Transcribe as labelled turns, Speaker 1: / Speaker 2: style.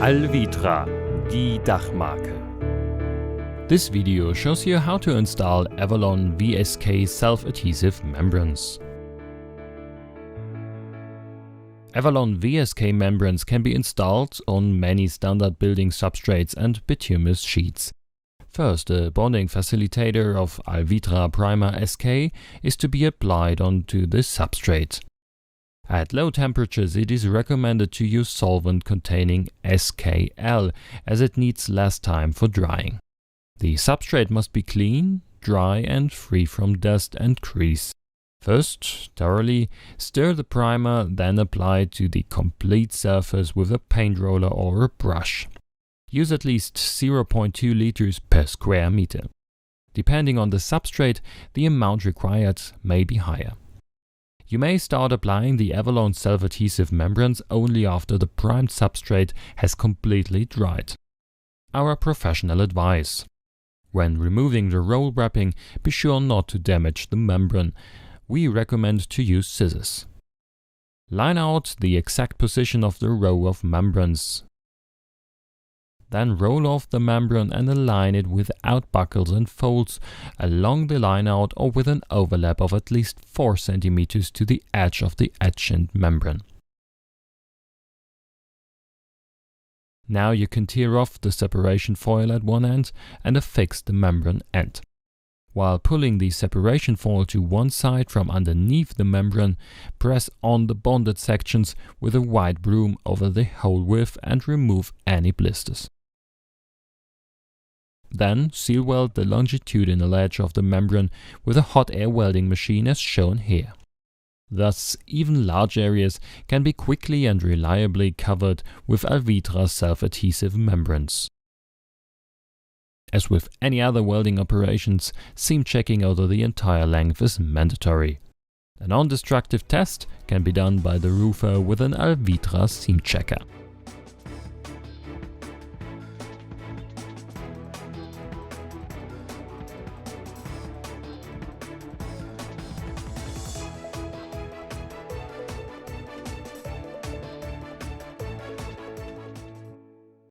Speaker 1: Alvitra, die Dachmarke. This video shows you how to install EVALON VSK self-adhesive membranes. EVALON VSK membranes can be installed on many standard building substrates and bituminous sheets. First, the bonding facilitator of Alvitra Primer SK is to be applied onto this substrate. At low temperatures, it is recommended to use solvent containing SKL, as it needs less time for drying. The substrate must be clean, dry and free from dust and grease. First, thoroughly stir the primer, then apply it to the complete surface with a paint roller or a brush. Use at least 0.2 liters per square meter. Depending on the substrate, the amount required may be higher. You may start applying the EVALON self-adhesive membranes only after the primed substrate has completely dried. Our professional advice: when removing the roll wrapping, be sure not to damage the membrane. We recommend to use scissors. Line out the exact position of the row of membranes. Then roll off the membrane and align it without buckles and folds along the lineout or with an overlap of at least 4 cm to the edge of the adjacent membrane. Now you can tear off the separation foil at one end and affix the membrane end. While pulling the separation foil to one side from underneath the membrane, press on the bonded sections with a wide broom over the whole width and remove any blisters. Then seal weld the longitudinal edge of the membrane with a hot air welding machine as shown here. Thus, even large areas can be quickly and reliably covered with Alvitra self-adhesive membranes. As with any other welding operations, seam checking over the entire length is mandatory. A non-destructive test can be done by the roofer with an Alvitra seam checker.